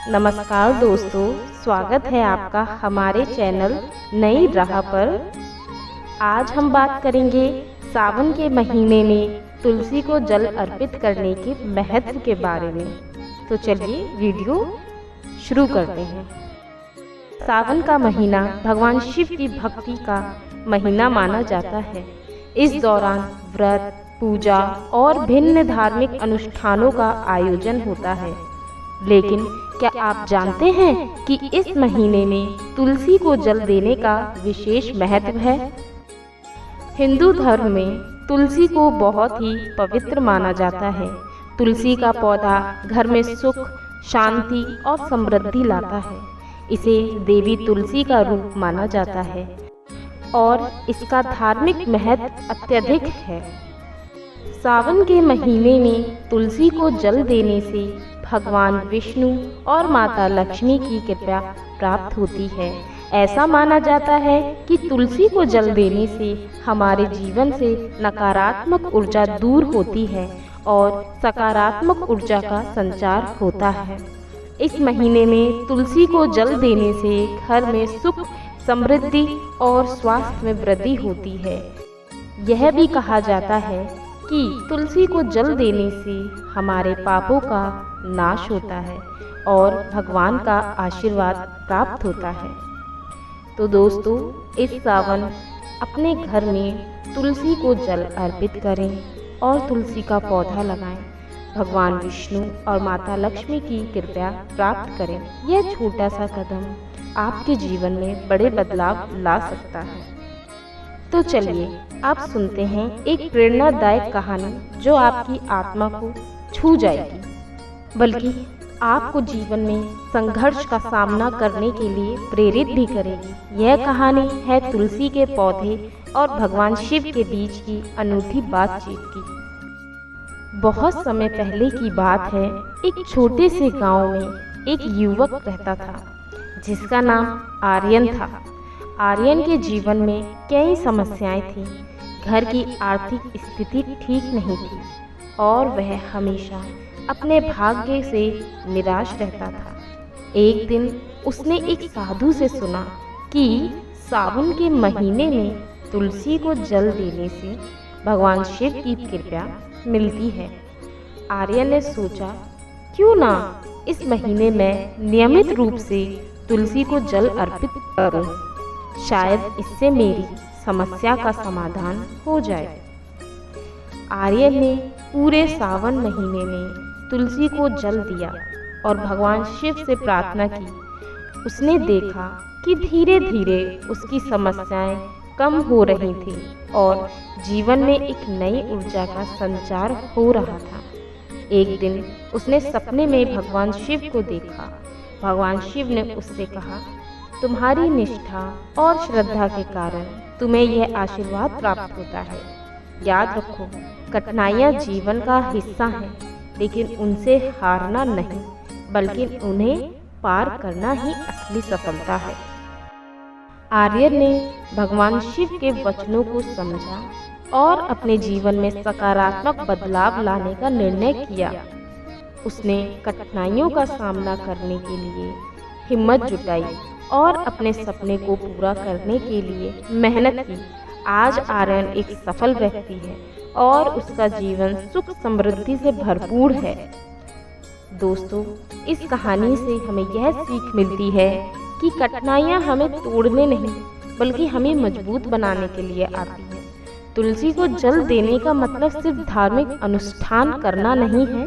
नमस्कार दोस्तों, स्वागत है आपका हमारे चैनल नई राह पर। आज हम बात करेंगे सावन के महीने में तुलसी को जल अर्पित करने के महत्व के बारे में। तो चलिए वीडियो शुरू करते हैं। सावन का महीना भगवान शिव की भक्ति का महीना माना जाता है। इस दौरान व्रत, पूजा और भिन्न धार्मिक अनुष्ठानों का आयोजन होता है। लेकिन क्या आप जानते हैं कि इस महीने में तुलसी को जल देने का विशेष महत्व है? हिंदू धर्म में तुलसी को बहुत ही पवित्र माना जाता है। तुलसी का पौधा घर में सुख, शांति और समृद्धि लाता है। इसे देवी तुलसी का रूप माना जाता है और इसका धार्मिक महत्व अत्यधिक है। सावन के महीने में तुलसी को जल देने से भगवान विष्णु और माता लक्ष्मी की कृपा प्राप्त होती है। ऐसा माना जाता है कि तुलसी को जल देने से हमारे जीवन से नकारात्मक ऊर्जा दूर होती है और सकारात्मक ऊर्जा का संचार होता है। इस महीने में तुलसी को जल देने से घर में सुख, समृद्धि और स्वास्थ्य में वृद्धि होती है। यह भी कहा जाता है कि तुलसी को जल देने से हमारे पापों का नाश होता है और भगवान का आशीर्वाद प्राप्त होता है। तो दोस्तों, इस सावन अपने घर में तुलसी को जल अर्पित करें और तुलसी का पौधा लगाएं। भगवान विष्णु और माता लक्ष्मी की कृपा प्राप्त करें। यह छोटा सा कदम आपके जीवन में बड़े बदलाव ला सकता है। तो चलिए आप सुनते हैं एक प्रेरणादायक कहानी जो आपकी आत्मा को छू जाएगी, बल्कि आपको जीवन में संघर्ष का सामना करने के लिए प्रेरित भी करेगी। यह कहानी है तुलसी के पौधे और भगवान शिव के बीच की अनूठी बातचीत की। बहुत समय पहले की बात है। एक छोटे से गांव में एक युवक रहता था जिसका नाम आर्यन था। आर्यन के जीवन में कई समस्याएं थीं। घर की आर्थिक स्थिति ठीक नहीं थी और वह हमेशा अपने भाग्य से निराश रहता था। एक दिन उसने एक साधु से सुना कि सावन के महीने में तुलसी को जल देने से भगवान शिव की कृपा मिलती है। आर्यन ने सोचा, क्यों ना इस महीने में नियमित रूप से तुलसी को जल अर्पित करूं। शायद इससे मेरी समस्या का समाधान हो जाए। आर्यन ने पूरे सावन महीने में तुलसी को जल दिया और भगवान शिव से प्रार्थना की। उसने देखा कि धीरे धीरे उसकी समस्याएं कम हो रही थीं और जीवन में एक नई ऊर्जा का संचार हो रहा था। एक दिन उसने सपने में भगवान शिव को देखा। भगवान शिव ने उससे कहा, तुम्हारी निष्ठा और श्रद्धा के कारण तुम्हें यह आशीर्वाद प्राप्त होता है। याद रखो, कठिनाइयाँ जीवन का हिस्सा हैं, लेकिन उनसे हारना नहीं, बल्कि उन्हें पार करना ही असली सफलता है। आर्यन ने भगवान शिव के वचनों को समझा और अपने जीवन में सकारात्मक बदलाव लाने का निर्णय किया। उसने कठिनाइयों का सामना करने के लिए हिम्मत जुटाई और अपने सपने को पूरा करने के लिए मेहनत की। आज आर्यन एक सफल व्यक्ति है और उसका जीवन सुख समृद्धि से भरपूर है। दोस्तों, इस कहानी से हमें यह सीख मिलती है कि कठिनाइयाँ हमें तोड़ने नहीं, बल्कि हमें मजबूत बनाने के लिए आती है। तुलसी को जल देने का मतलब सिर्फ धार्मिक अनुष्ठान करना नहीं है,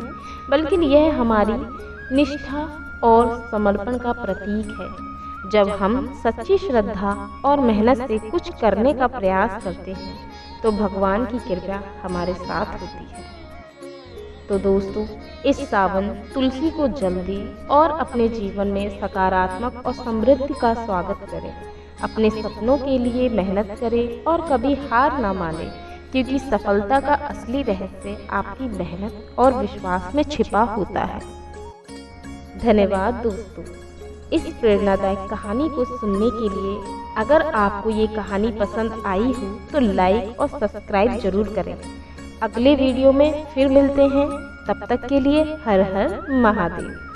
बल्कि यह हमारी निष्ठा और समर्पण का प्रतीक है। जब हम सच्ची श्रद्धा और मेहनत से कुछ करने का प्रयास करते हैं, तो भगवान की कृपा हमारे साथ होती है। तो दोस्तों, इस सावन तुलसी को जल दें और अपने जीवन में सकारात्मक और समृद्धि का स्वागत करें। अपने सपनों के लिए मेहनत करें और कभी हार ना मानें, क्योंकि सफलता का असली रहस्य आपकी मेहनत और विश्वास में छिपा होता है। धन्यवाद दोस्तों, इस प्रेरणादायक कहानी को सुनने के लिए। अगर आपको ये कहानी पसंद आई हो तो लाइक और सब्सक्राइब जरूर करें। अगले वीडियो में फिर मिलते हैं, तब तक के लिए हर हर महादेव।